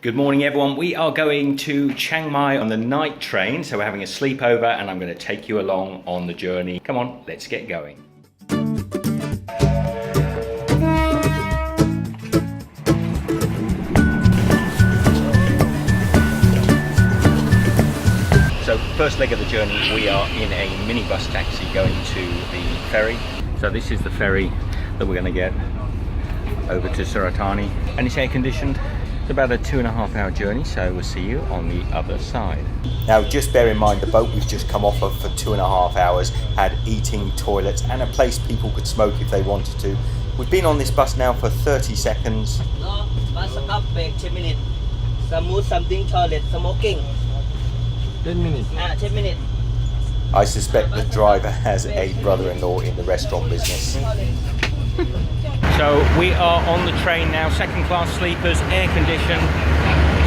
Good morning everyone, we are going to Chiang Mai on the night train, so we're having a sleepover and I'm going to take you along on the journey. Come on, let's get going. So first leg of the journey, we are in a minibus taxi going to the ferry. So this is the ferry that we're going to get over to Suratani, and it's air conditioned. It's about a 2.5 hour journey, so we'll see you on the other side. Now just bear in mind the boat we've just come off of for 2.5 hours had eating, toilets and a place people could smoke if they wanted to. We've been on this bus now for 30 seconds. No, bus stop break 10 minutes. Something toilet, smoking. 10 minutes. 10 minutes. I suspect the driver has a brother-in-law in the restaurant business. So we are on the train now, second class sleepers, air conditioned.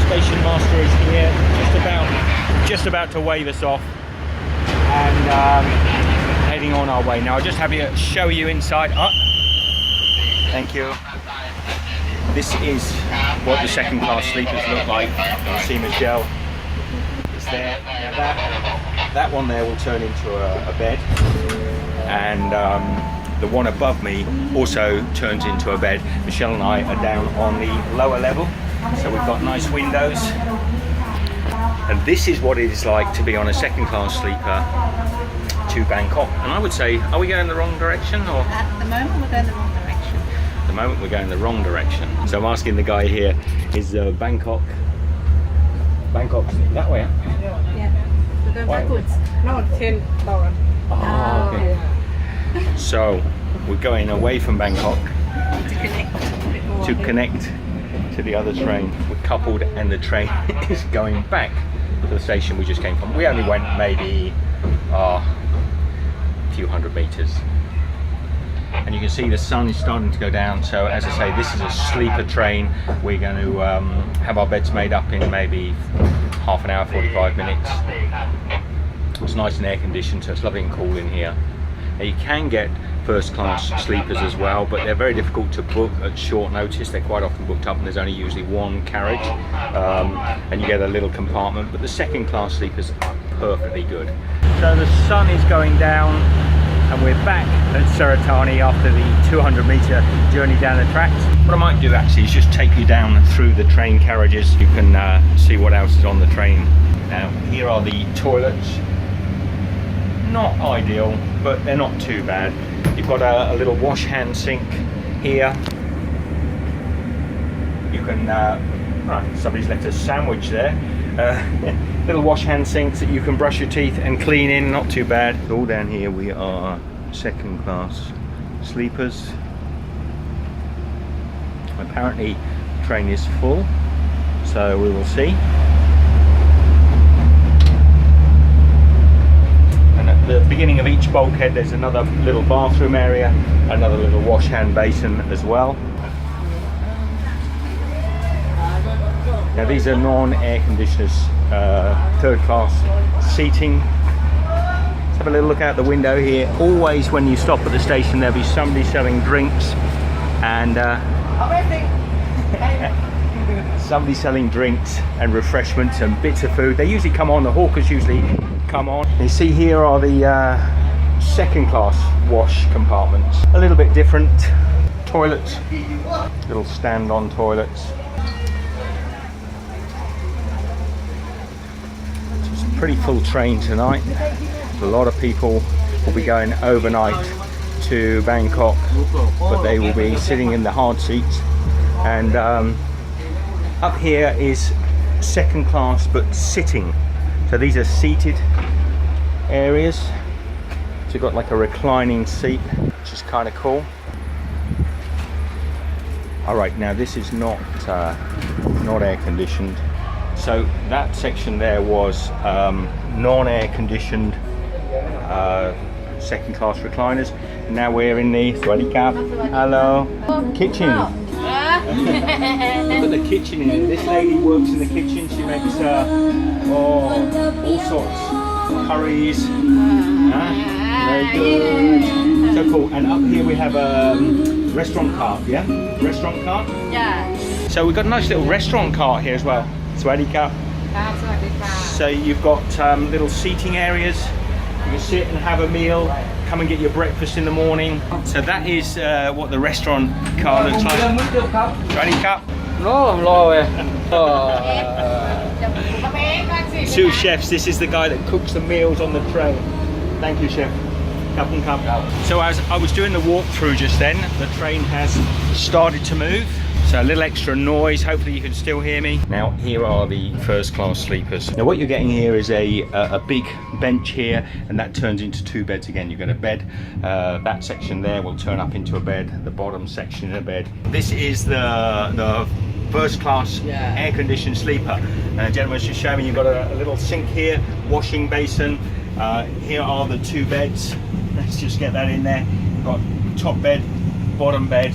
Station master is here, just about to wave us off, and heading on our way. Now I'll just have you show you inside. Oh, thank you. This is what the second class sleepers look like. You see Michelle is there. Now that one there will turn into a bed, and the one above me also turns into a bed. Michelle and I are down on the lower level, so we've got nice windows. And this is what it is like to be on a second class sleeper to Bangkok. And I would say, are we going the wrong direction? Or? At the moment we're going the wrong direction. At the moment we're going the wrong direction. So I'm asking the guy here, is Bangkok's that way? Yeah, we're going backwards. No, 10 down. Oh, okay. So we're going away from Bangkok To connect to the other train. We're coupled and the train is going back to the station we just came from. We only went maybe a few hundred meters. And you can see the sun is starting to go down. So as I say, this is a sleeper train. We're going to have our beds made up in maybe half an hour, 45 minutes. It's nice and air conditioned, so it's lovely and cool in here. Now you can get first class sleepers as well, but they're very difficult to book at short notice. They're quite often booked up and there's only usually one carriage, and you get a little compartment, but the second class sleepers are perfectly good. So the sun is going down and we're back at Suratani after the 200-meter journey down the tracks. What I might do actually is just take you down through the train carriages. You can see what else is on the train. Now here are the toilets. Not ideal, but they're not too bad. You've got a little wash hand sink here. You can, somebody's left a sandwich there. Little wash hand sinks that you can brush your teeth and clean in, not too bad. All down here we are second class sleepers. Apparently the train is full, so we will see. At the beginning of each bulkhead there's another little bathroom area, another little wash hand basin as well. Now these are non-air conditioners, third class seating. Let's have a little look out the window here. Always when you stop at the station there'll be somebody selling drinks and somebody selling drinks and refreshments and bits of food. They usually come on, the hawkers usually come on. You see here are the second class wash compartments. A little bit different. Toilets, little stand on toilets. It's a pretty full train tonight. A lot of people will be going overnight to Bangkok, but they will be sitting in the hard seats. And up here is second class but sitting. So these are seated areas. So you've got like a reclining seat, which is kind of cool. All right, now this is not air conditioned. So that section there was non-air conditioned second class recliners. Now we're in the hello kitchen. Look at the kitchen in it. This lady works in the kitchen. She makes all sorts curries. Very good. So cool. And up here we have a restaurant cart. Yeah, restaurant cart. Yeah. So we've got a nice little restaurant cart here as well. Swaddy Cup. So you've got little seating areas. You can sit and have a meal. Come and get your breakfast in the morning. So that is what the restaurant car looks like. Swaddy Cup. Sous chefs. This is the guy that cooks the meals on the train. Thank you, chef. Cup and cup. So as I was doing the walkthrough just then, the train has started to move. So a little extra noise, hopefully you can still hear me. Now here are the first class sleepers. Now what you're getting here is a big bench here, and that turns into 2 beds again. You've got a bed, that section there will turn up into a bed, the bottom section in a bed. This is the first class air conditioned sleeper. Gentlemen, just show me, you've got a little sink here, washing basin. Here are the 2 beds. Let's just get that in there. You've got top bed, bottom bed,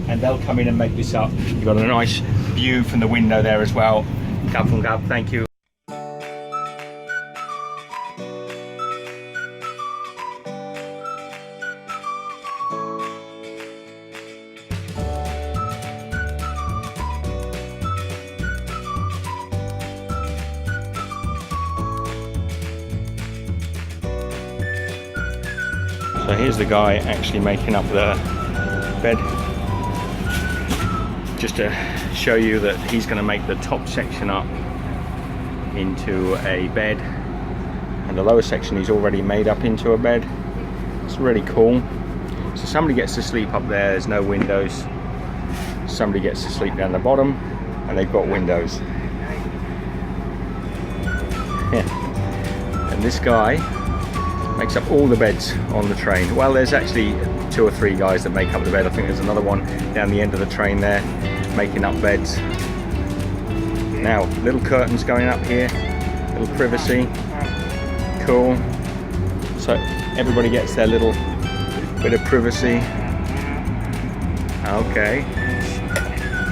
and they'll come in and make this up. You've got a nice view from the window there as well. Thank you. So here's the guy actually making up the bed. Just to show you that he's going to make the top section up into a bed, and the lower section he's already made up into a bed. It's really cool. So somebody gets to sleep up there, there's no windows. Somebody gets to sleep down the bottom, and they've got windows. And this guy makes up all the beds on the train. Well, there's actually 2 or 3 guys that make up the bed. I think there's another one down the end of the train there making up beds. Now, little curtains going up here, little privacy, cool. So everybody gets their little bit of privacy. Okay,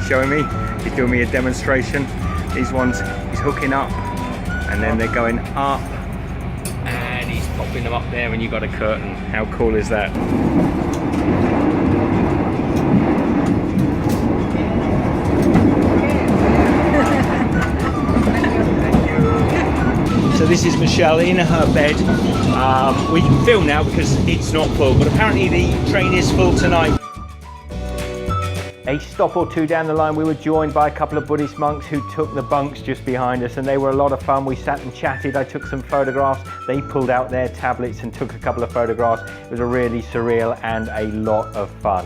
showing me, he's doing me a demonstration. These ones he's hooking up, and then they're going up, and he's popping them up there, and you've got a curtain. How cool is that? So this is Michelle in her bed. We can film now because it's not full, but apparently the train is full tonight. A stop or 2 down the line, we were joined by a couple of Buddhist monks who took the bunks just behind us, and they were a lot of fun. We sat and chatted, I took some photographs, they pulled out their tablets and took a couple of photographs. It was a really surreal and a lot of fun.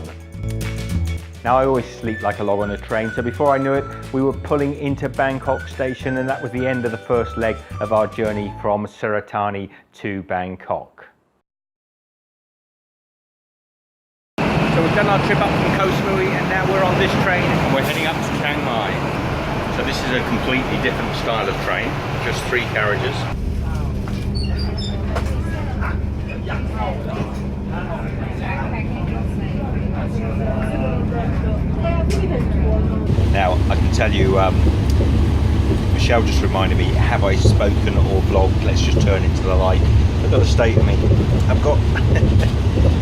Now I always sleep like a log on a train, so before I knew it, we were pulling into Bangkok station, and that was the end of the first leg of our journey from Suratani to Bangkok. So we've done our trip up from Koh Samui, and now we're on this train and we're heading up to Chiang Mai. So this is a completely different style of train, just 3 carriages. Now I can tell you, Michelle just reminded me, have I spoken or vlogged? Let's just turn into the light. I've got a state of me. I've got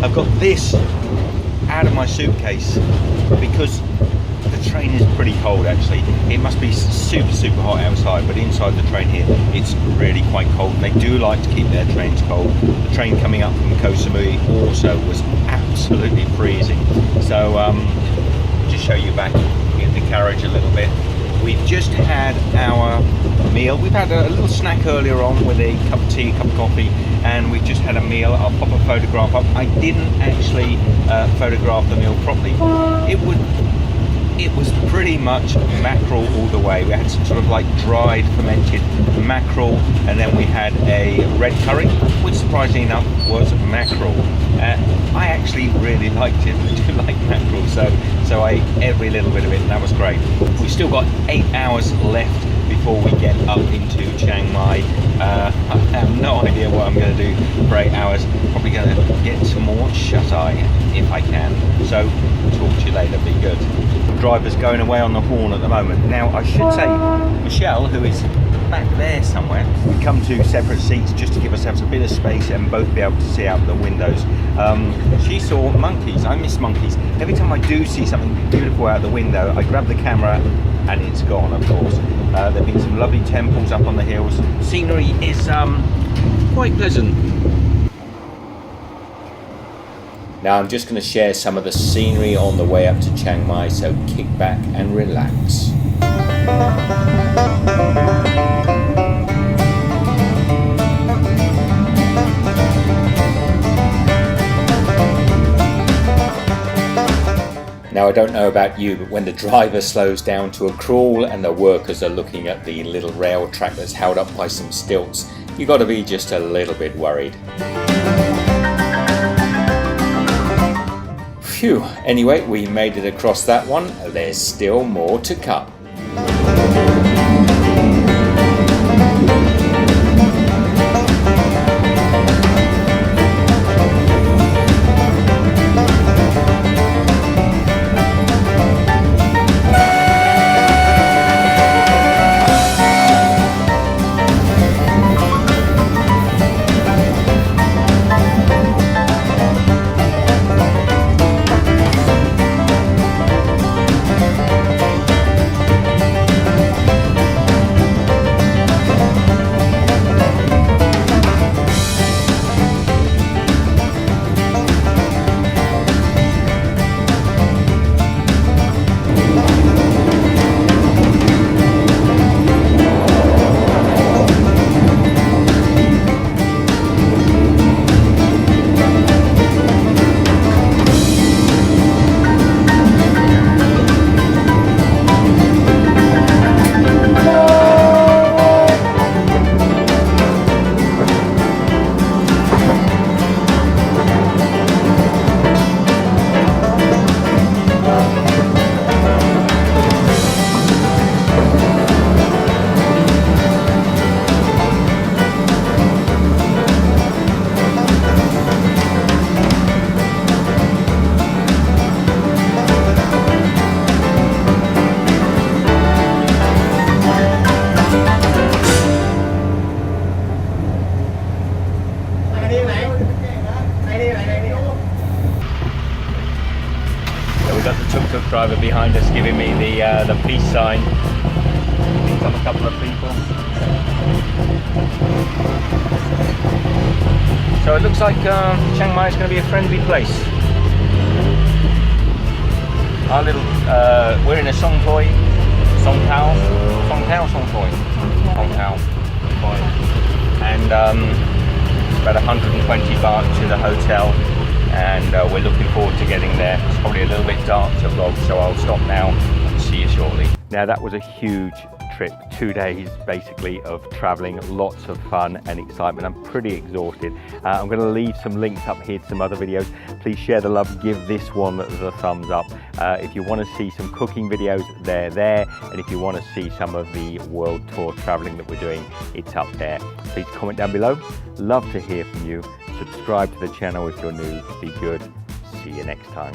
I've got this out of my suitcase because the train is pretty cold actually. It must be super hot outside, but inside the train here it's really quite cold, and they do like to keep their trains cold. The train coming up from Koh Samui also was absolutely freezing. So just show you back in the carriage a little bit. We've just had our meal. We've had a little snack earlier on with a cup of tea, cup of coffee, and we've just had a meal. I'll pop a photograph up. I didn't actually photograph the meal properly. It was pretty much mackerel all the way. We had some sort of like dried fermented mackerel, and then we had a red curry, which surprisingly enough was mackerel. I actually really liked it. I do like mackerel, so I ate every little bit of it, and that was great. We've still got 8 hours left before we get up into Chiang Mai. I have no idea what I'm going to do for 8 hours. Probably going to get some more shut-eye if I can. So talk to you later, be good. The driver's going away on the horn at the moment. Now I should say, Michelle, who is back there somewhere. We come to separate seats just to give ourselves a bit of space and both be able to see out the windows. She saw monkeys. I miss monkeys. Every time I do see something beautiful out the window, I grab the camera and it's gone, of course. There have been some lovely temples up on the hills. Scenery is quite pleasant. Now I'm just going to share some of the scenery on the way up to Chiang Mai, so kick back and relax. Now I don't know about you, but when the driver slows down to a crawl and the workers are looking at the little rail track that's held up by some stilts, you've got to be just a little bit worried. Phew, anyway, we made it across that one. There's still more to come. Driver behind us giving me the peace sign. Picked up a couple of people. So it looks like Chiang Mai is going to be a friendly place. Our little, we're in a Song Toi, Song Tao, and it's about 120 baht to the hotel. And we're looking forward to getting there. It's probably a little bit dark to vlog, so I'll stop now and see you shortly. Now that was a huge trip, 2 days basically of traveling, lots of fun and excitement. I'm pretty exhausted. I'm going to leave some links up here to some other videos. Please share the love, give this one the thumbs up. If you want to see some cooking videos, they're there, and if you want to see some of the world tour traveling that we're doing, it's up there. Please comment down below. Love to hear from you. Subscribe to the channel if you're new. Be good. See you next time.